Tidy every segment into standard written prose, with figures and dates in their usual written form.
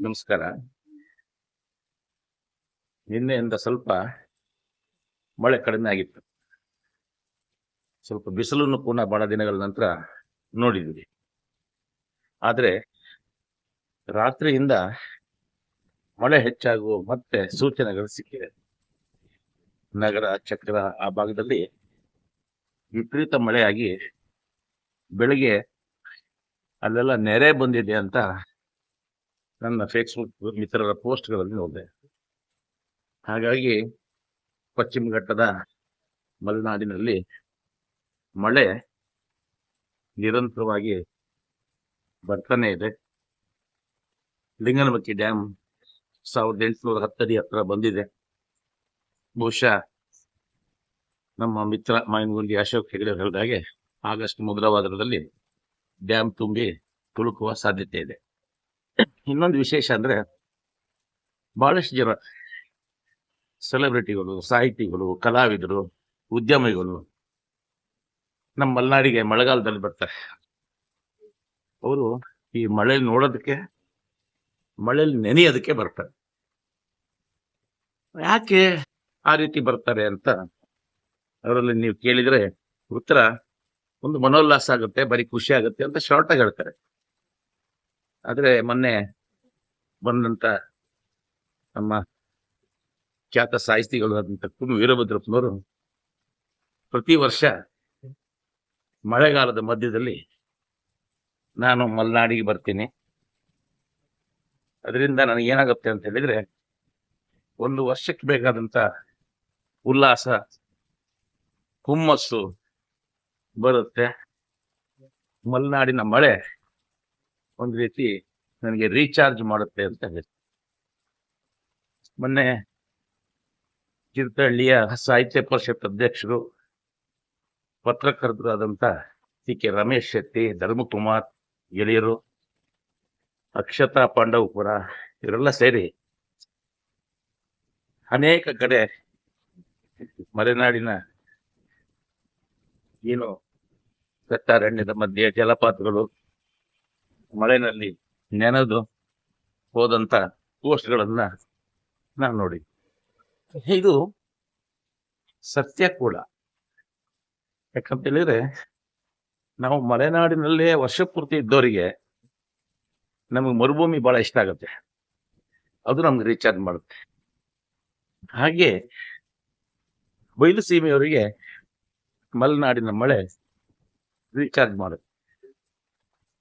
ನಮಸ್ಕಾರ. ನಿನ್ನೆಯಿಂದ ಸ್ವಲ್ಪ ಮಳೆ ಕಡಿಮೆ ಆಗಿತ್ತು. ಸ್ವಲ್ಪ ಬಿಸಿಲನ್ನು ಪುನಃ ಬಹಳ ದಿನಗಳ ನಂತರ ನೋಡಿದ್ವಿ. ಆದ್ರೆ ರಾತ್ರಿಯಿಂದ ಮಳೆ ಹೆಚ್ಚಾಗುವ ಮತ್ತೆ ಸೂಚನೆಗಳು ಸಿಕ್ಕಿದೆ. ನಗರ, ಚಕ್ರ ಆ ಭಾಗದಲ್ಲಿ ವಿಪರೀತ ಮಳೆಯಾಗಿ ಬೆಳಿಗ್ಗೆ ಅಲ್ಲೆಲ್ಲ ನೆರೆ ಬಂದಿದೆ ಅಂತ ನನ್ನ ಫೇಸ್ಬುಕ್ ಮಿತ್ರರ ಪೋಸ್ಟ್ಗಳಲ್ಲಿ ನೋಡಿದೆ. ಹಾಗಾಗಿ ಪಶ್ಚಿಮ ಘಟ್ಟದ ಮಲೆನಾಡಿನಲ್ಲಿ ಮಳೆ ನಿರಂತರವಾಗಿ ಬರ್ತಾನೆ ಇದೆ. ಲಿಂಗನಮಕ್ಕಿ ಡ್ಯಾಮ್ 1810 ಅಡಿ ಹತ್ರ ಬಂದಿದೆ. ಬಹುಶಃ ನಮ್ಮ ಮಿತ್ರ ಮಾಯನಗುಂಡಿ ಅಶೋಕ್ ಹೆಗಡೆ ಹೇಳಿದಾಗೆ ಆಗಸ್ಟ್ ಮೊದಲ ವಾರದಲ್ಲಿ ಡ್ಯಾಮ್ ತುಂಬಿ ತುಳುಕುವ ಸಾಧ್ಯತೆ ಇದೆ. ಇನ್ನೊಂದು ವಿಶೇಷ ಅಂದ್ರೆ ಬಹಳಷ್ಟು ಜನ ಸೆಲೆಬ್ರಿಟಿಗಳು, ಸಾಹಿತಿಗಳು, ಕಲಾವಿದರು, ಉದ್ಯಮಿಗಳು ನಮ್ಮ ಮಲೆನಾಡಿಗೆ ಮಳೆಗಾಲದಲ್ಲಿ ಬರ್ತಾರೆ. ಅವರು ಈ ಮಳೆಯಲ್ಲಿ ನೋಡೋದಕ್ಕೆ, ಮಳೆಯಲ್ಲಿ ನೆನೆಯೋದಕ್ಕೆ ಬರ್ತಾರೆ. ಯಾಕೆ ಆ ರೀತಿ ಬರ್ತಾರೆ ಅಂತ ಅವರಲ್ಲಿ ನೀವು ಕೇಳಿದ್ರೆ ಉತ್ತರ ಒಂದು ಮನೋಲ್ಲಾಸ ಆಗುತ್ತೆ, ಬರೀ ಖುಷಿ ಆಗುತ್ತೆ ಅಂತ ಶಾರ್ಟ್ ಆಗಿ ಹೇಳ್ತಾರೆ. ಆದ್ರೆ ಮೊನ್ನೆ ಬಂದಂತ ನಮ್ಮ ಖ್ಯಾತ ಸಾಹಿತಿಗಳು ಆದಂತ ಕುಂ ವೀರಭದ್ರಪ್ಪನವರು ಪ್ರತಿ ವರ್ಷ ಮಳೆಗಾಲದ ಮಧ್ಯದಲ್ಲಿ ನಾನು ಮಲೆನಾಡಿಗೆ ಬರ್ತೀನಿ, ಅದರಿಂದ ನನಗೆ ಏನಾಗುತ್ತೆ ಅಂತ ಹೇಳಿದ್ರೆ ಒಂದು ವರ್ಷಕ್ಕೆ ಬೇಕಾದಂತ ಉಲ್ಲಾಸ, ಹುಮ್ಮಸ್ಸು ಬರುತ್ತೆ. ಮಲೆನಾಡಿನ ಮಳೆ ಒಂದು ರೀತಿ ನನಗೆ ರೀಚಾರ್ಜ್ ಮಾಡುತ್ತೆ ಅಂತ ಹೇಳಿ ಮೊನ್ನೆ ತೀರ್ಥಹಳ್ಳಿಯ ಸಾಹಿತ್ಯ ಪರಿಷತ್ ಅಧ್ಯಕ್ಷರು, ಪತ್ರಕರ್ತರು ಆದಂತ ಕೆ ರಮೇಶ್ ಶೆಟ್ಟಿ, ಧರ್ಮಕುಮಾರ್ ಗೆಳೆಯರು, ಅಕ್ಷತಾ ಪಾಂಡವಪುರ ಇವರೆಲ್ಲ ಸೇರಿ ಅನೇಕ ಕಡೆ ಮಲೆನಾಡಿನ ಏನು ದಟ್ಟಾರಣ್ಯದ ಮಧ್ಯೆ ಜಲಪಾತಗಳು, ಮಳೆನಲ್ಲಿ ನೆನೆದು ಹೋದಂತ ಪೋಸ್ಟ್ಗಳನ್ನ ನಾನು ನೋಡಿ. ಇದು ಸತ್ಯ ಕೂಡ. ಯಾಕಂತ ಹೇಳಿದ್ರೆ ನಾವು ಮಲೆನಾಡಿನಲ್ಲೇ ವರ್ಷ ಪೂರ್ತಿ ಇದ್ದವರಿಗೆ ನಮಗೆ ಮರುಭೂಮಿ ಬಹಳ ಇಷ್ಟ ಆಗುತ್ತೆ, ಅದು ನಮ್ಗೆ ರೀಚಾರ್ಜ್ ಮಾಡುತ್ತೆ. ಹಾಗೆ ಬಯಲು ಸೀಮೆಯವರಿಗೆ ಮಲೆನಾಡಿನ ಮಳೆ ರೀಚಾರ್ಜ್ ಮಾಡುತ್ತೆ.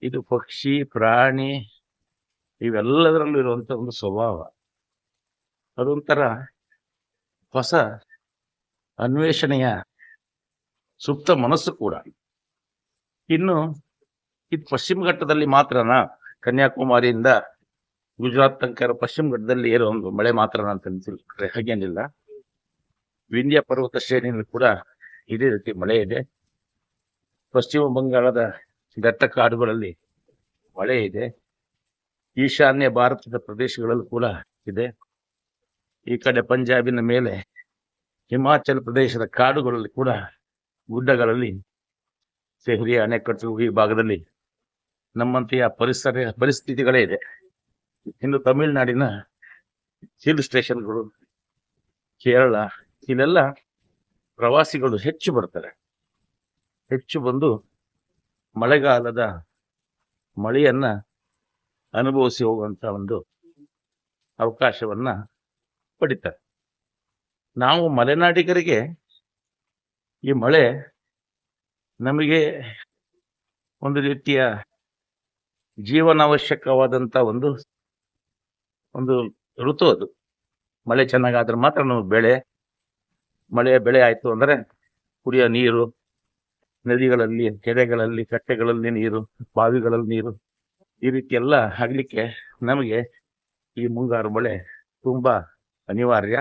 ಇದು ಪಕ್ಷಿ, ಪ್ರಾಣಿ ಇವೆಲ್ಲದರಲ್ಲೂ ಇರುವಂತ ಒಂದು ಸ್ವಭಾವ. ಅದೊಂಥರ ಹೊಸ ಅನ್ವೇಷಣೆಯ ಸುಪ್ತ ಮನಸ್ಸು ಕೂಡ. ಇನ್ನು ಇದು ಪಶ್ಚಿಮ ಘಟ್ಟದಲ್ಲಿ ಮಾತ್ರನಾ, ಕನ್ಯಾಕುಮಾರಿಯಿಂದ ಗುಜರಾತ್ ತನಕ ಪಶ್ಚಿಮ ಘಟ್ಟದಲ್ಲಿ ಇರೋ ಒಂದು ಮಳೆ ಮಾತ್ರನಾ ಅಂತ ಅನ್ಸಿದ್ರೆ ಹಾಗೇನಿಲ್ಲ. ವಿಂಧ್ಯ ಪರ್ವತ ಶ್ರೇಣಿಯಲ್ಲಿ ಕೂಡ ಇದೇ ರೀತಿ ಮಳೆ ಇದೆ. ಪಶ್ಚಿಮ ಬಂಗಾಳದ ದಟ್ಟ ಕಾಡುಗಳಲ್ಲಿ ಮಳೆ ಇದೆ. ಈಶಾನ್ಯ ಭಾರತದ ಪ್ರದೇಶಗಳಲ್ಲೂ ಕೂಡ ಇದೆ. ಈ ಕಡೆ ಪಂಜಾಬಿನ ಮೇಲೆ ಹಿಮಾಚಲ ಪ್ರದೇಶದ ಕಾಡುಗಳಲ್ಲಿ ಕೂಡ, ಗುಡ್ಡಗಳಲ್ಲಿ, ಸೆಹ್ರಿ ಅಣೆಕಟ್ಟು ಈ ಭಾಗದಲ್ಲಿ ನಮ್ಮಂತೆಯ ಪರಿಸ್ಥಿತಿಗಳೇ ಇದೆ. ಇನ್ನು ತಮಿಳುನಾಡಿನ ಹಿಲ್ ಸ್ಟೇಷನ್ಗಳು, ಕೇರಳ, ಇಲ್ಲೆಲ್ಲ ಪ್ರವಾಸಿಗಳು ಹೆಚ್ಚು ಬರ್ತಾರೆ. ಹೆಚ್ಚು ಬಂದು ಮಳೆಗಾಲದ ಮಳೆಯನ್ನ ಅನುಭವಿಸಿ ಹೋಗುವಂತ ಒಂದು ಅವಕಾಶವನ್ನ ಪಡಿತಾರೆ. ನಾವು ಮಲೆನಾಡಿಗರಿಗೆ ಈ ಮಳೆ ನಮಗೆ ಒಂದು ರೀತಿಯ ಜೀವನಾವಶ್ಯಕವಾದಂತ ಒಂದು ಋತು. ಅದು ಮಳೆ ಚೆನ್ನಾಗಾದ್ರೆ ಮಾತ್ರ ನಮಗೆ ಬೆಳೆ ಆಯ್ತು ಅಂದ್ರೆ ಕುಡಿಯೋ ನೀರು, ನದಿಗಳಲ್ಲಿ, ಕೆರೆಗಳಲ್ಲಿ, ಕಟ್ಟೆಗಳಲ್ಲಿ ನೀರು, ಬಾವಿಗಳಲ್ಲಿ ನೀರು, ಈ ರೀತಿ ಎಲ್ಲ ಆಗ್ಲಿಕ್ಕೆ ನಮಗೆ ಈ ಮುಂಗಾರು ಮಳೆ ತುಂಬಾ ಅನಿವಾರ್ಯ.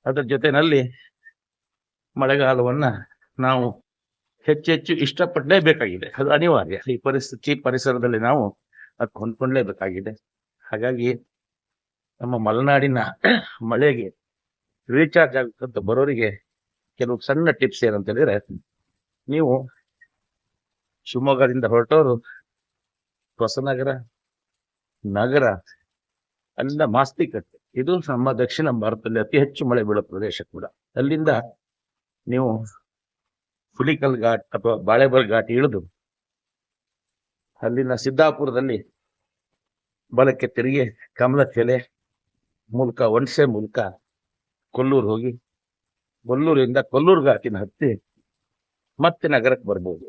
ಅದರ ಜೊತೆಯಲ್ಲಿ ಮಳೆಗಾಲವನ್ನ ನಾವು ಹೆಚ್ಚೆಚ್ಚು ಇಷ್ಟಪಡಲೇಬೇಕಾಗಿದೆ, ಅದು ಅನಿವಾರ್ಯ. ಈ ಪರಿಸರದಲ್ಲಿ ನಾವು ಅದು ಹೊಂದ್ಕೊಳ್ಳೇಬೇಕಾಗಿದೆ. ಹಾಗಾಗಿ ನಮ್ಮ ಮಲೆನಾಡಿನ ಮಳೆಗೆ ರೀಚಾರ್ಜ್ ಆಗಬೇಕಂತ ಬರೋರಿಗೆ ಕೆಲವು ಸಣ್ಣ ಟಿಪ್ಸ್ ಏನಂತ ಹೇಳಿದ್ರೆ, ನೀವು ಶಿವಮೊಗ್ಗದಿಂದ ಹೊರಟವರು ಹೊಸನಗರ, ನಗರ ಅಲ್ಲಿಂದ ಮಾಸ್ತಿಕಟ್ಟೆ, ಇದು ನಮ್ಮ ದಕ್ಷಿಣ ಭಾರತದಲ್ಲಿ ಅತಿ ಹೆಚ್ಚು ಮಳೆ ಬೀಳೋ ಪ್ರದೇಶ ಕೂಡ. ಅಲ್ಲಿಂದ ನೀವು ಹುಲಿಕಲ್ ಘಾಟ್ ಅಥವಾ ಬಾಳೆಬಲ್ ಘಾಟ್ ಇಳಿದು ಅಲ್ಲಿನ ಸಿದ್ದಾಪುರದಲ್ಲಿ ಬಲಕ್ಕೆ ತಿರುಗಿ ಕಮಲಕೆಲೆ ಮೂಲಕ ಒಣಸೆ ಮೂಲಕ ಕೊಲ್ಲೂರು ಹೋಗಿ, ಕೊಲ್ಲೂರಿಂದ ಕೊಲ್ಲೂರು ಘಾಟಿನ ಹತ್ತಿ ಮತ್ತೆ ನಗರಕ್ಕೆ ಬರ್ಬೋದು.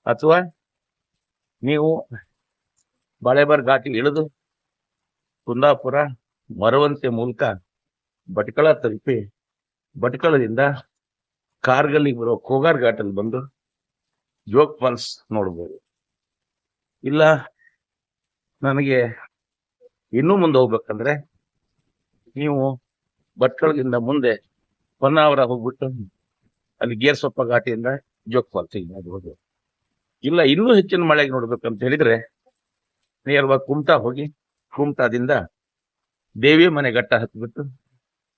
ಅಥವಾ ನೀವು ಬಾಳೆಬರ್ ಘಾಟಿ ಇಳಿದು ಕುಂದಾಪುರ ಮರವಂತೆ ಮೂಲಕ ಭಟ್ಕಳ ತಲುಪಿ, ಭಟ್ಕಳದಿಂದ ಕಾರ್ಗಲ್ಲಿಗೆ ಬರೋ ಕೋಗಾರ್ ಘಾಟಲ್ಲಿ ಬಂದು ಜೋಗ್ ಫಾಲ್ಸ್ ನೋಡ್ಬೋದು. ಇಲ್ಲ ನನಗೆ ಇನ್ನೂ ಮುಂದೆ ಹೋಗ್ಬೇಕಂದ್ರೆ ನೀವು ಭಟ್ಕಳದಿಂದ ಮುಂದೆ ಹೊನ್ನಾವರ ಹೋಗ್ಬಿಟ್ಟು ಅಲ್ಲಿ ಗೇರ್ಸೊಪ್ಪ ಘಾಟಿಯಿಂದ ಜೋಗ್ ಫಾಲ್ಸ್ ಆಗ್ಬೋದು. ಇಲ್ಲ ಇನ್ನೂ ಹೆಚ್ಚಿನ ಮಳೆಗೆ ನೋಡ್ಬೇಕಂತ ಹೇಳಿದ್ರೆ ನೇರವಾಗಿ ಕುಮಟಾ ಹೋಗಿ, ಕುಮಟಾದಿಂದ ದೇವಿ ಮನೆ ಘಟ್ಟ ಹತ್ಬಿಟ್ಟು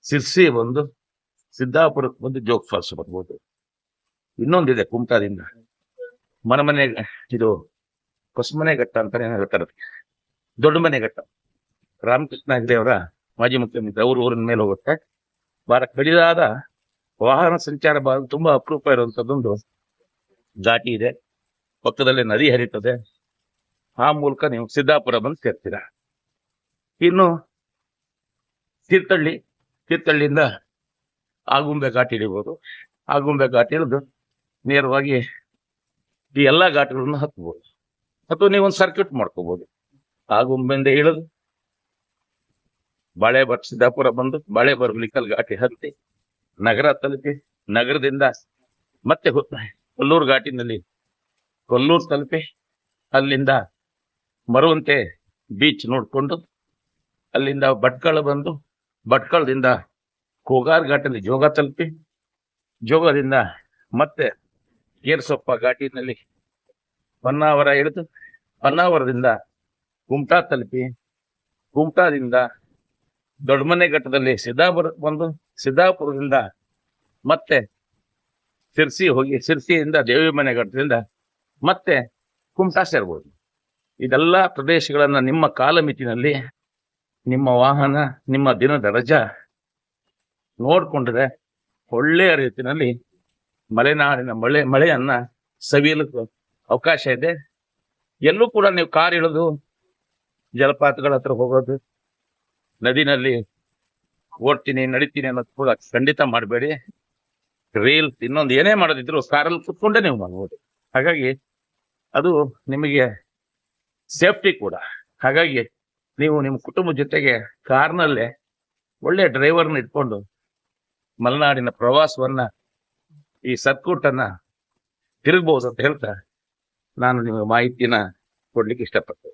ಸಿರ್ಸಿ ಬಂದು ಸಿದ್ದಾಪುರಕ್ಕೆ ಬಂದು ಜೋಗ್ ಫಾಲ್ಸ್ ಬರ್ಬೋದು. ಇನ್ನೊಂದಿದೆ ಕುಮಟಾದಿಂದ ಮನೆ ಇದು ಹೊಸಮನೆ ಘಟ್ಟ ಅಂತಾನೆ ಹೇಳ್ತಾರೆ, ದೊಡ್ಡ ಮನೆ ಘಟ್ಟ. ರಾಮಕೃಷ್ಣ ಹೆಗಡೆ ಅವರ ಮಾಜಿ ಮುಖ್ಯಮಂತ್ರಿ ಅವ್ರ ಊರಿನ ಮೇಲೆ ಹೋಗುತ್ತೆ. ಬಹಳ ಕಡಿದಾದ ವಾಹನ ಸಂಚಾರ ತುಂಬಾ ಅಪರೂಪ ಇರುವಂತದ್ದೊಂದು ಘಾಟಿ ಇದೆ. ಪಕ್ಕದಲ್ಲೇ ನದಿ ಹರಿತದೆ. ಆ ಮೂಲಕ ನೀವು ಸಿದ್ದಾಪುರ ಬಂದು ಸೇರ್ತೀರ. ಇನ್ನು ತೀರ್ಥಹಳ್ಳಿಯಿಂದ ಆಗುಂಬೆ ಘಾಟಿ ಇಳಿಬೋದು. ಆಗುಂಬೆ ಘಾಟಿ ಇಳಿದು ನೇರವಾಗಿ ಈ ಎಲ್ಲಾ ಘಾಟಿಗಳನ್ನು ಹತ್ಬೋದು. ಅಥವಾ ನೀವೊಂದು ಸರ್ಕ್ಯೂಟ್ ಮಾಡ್ಕೋಬಹುದು. ಆಗುಂಬೆಯಿಂದ ಇಳಿದು ಬಾಳೆಬರ್ ಸಿದ್ದಾಪುರ ಬಂದು ಬಾಳೆಬರ್ ಹುಲಿಕಲ್ ಘಾಟಿ ಹತ್ತಿ ನಗರ ತಲುಪಿ, ನಗರದಿಂದ ಮತ್ತೆ ಕೊಲ್ಲೂರು ಘಾಟಿನಲ್ಲಿ ಕೊಲ್ಲೂರು ತಲುಪಿ, ಅಲ್ಲಿಂದ ಮರವಂತೆ ಬೀಚ್ ನೋಡ್ಕೊಂಡು ಅಲ್ಲಿಂದ ಭಟ್ಕಳ ಬಂದು, ಭಟ್ಕಳದಿಂದ ಕೋಗಾರ್ ಘಾಟಲ್ಲಿ ಜೋಗ ತಲುಪಿ, ಜೋಗದಿಂದ ಮತ್ತೆ ಗೇರ್ಸೊಪ್ಪ ಘಾಟಿನಲ್ಲಿ ಹೊನ್ನಾವರ ಇಳಿದು, ಹೊನ್ನಾವರದಿಂದ ಕುಮಟಾ ತಲುಪಿ, ಕುಮಟಾದಿಂದ ದೊಡ್ಡಮನೆ ಘಟ್ಟದಲ್ಲಿ ಸಿದ್ದಾಪುರಕ್ಕೆ ಬಂದು, ಸಿದ್ದಾಪುರದಿಂದ ಮತ್ತೆ ಸಿರ್ಸಿ ಹೋಗಿ, ಸಿರ್ಸಿಯಿಂದ ದೇವಿ ಮನೆ ಘಟ್ಟದಿಂದ ಮತ್ತೆ ಕುಮಟಾ ಸೇರ್ಬೋದು. ಇದೆಲ್ಲ ಪ್ರದೇಶಗಳನ್ನ ನಿಮ್ಮ ಕಾಲಮಿತಿನಲ್ಲಿ, ನಿಮ್ಮ ವಾಹನ, ನಿಮ್ಮ ದಿನದ ರಜಾ ನೋಡ್ಕೊಂಡ್ರೆ ಒಳ್ಳೆಯ ರೀತಿಯಲ್ಲಿ ಮಲೆನಾಡಿನ ಮಳೆಯನ್ನ ಸವಿಯಲು ಅವಕಾಶ ಇದೆ. ಎಲ್ಲೂ ಕೂಡ ನೀವು ಕಾರ್ ಇಳಿದು ಜಲಪಾತಗಳ ಹತ್ರ ಹೋಗೋದು, ನದಿನಲ್ಲಿ ಓಡ್ತೀನಿ ನಡಿತೀನಿ ಅನ್ನೋದು ಕೂಡ ಖಂಡಿತ ಮಾಡಬೇಡಿ. ರೀಲ್ಸ್ ಇನ್ನೊಂದು ಏನೇ ಮಾಡೋದಿದ್ರು ಕಾರಲ್ಲಿ ಕುತ್ಕೊಂಡೇ ನೀವು ಮಾಡ್ಬೋದು. ಹಾಗಾಗಿ ಅದು ನಿಮಗೆ ಸೇಫ್ಟಿ ಕೂಡ. ಹಾಗಾಗಿ ನೀವು ನಿಮ್ಮ ಕುಟುಂಬದ ಜೊತೆಗೆ ಕಾರ್ನಲ್ಲೇ ಒಳ್ಳೆ ಡ್ರೈವರ್ನ ಇಟ್ಕೊಂಡು ಮಲೆನಾಡಿನ ಪ್ರವಾಸವನ್ನ, ಈ ಸರ್ಕ್ಯೂಟನ್ನ ತಿರುಗಬಹುದು ಅಂತ ಹೇಳ್ತಾ ನಾನು ನಿಮಗೆ ಮಾಹಿತಿನ ಕೊಡ್ಲಿಕ್ಕೆ ಇಷ್ಟಪಡ್ತೇನೆ.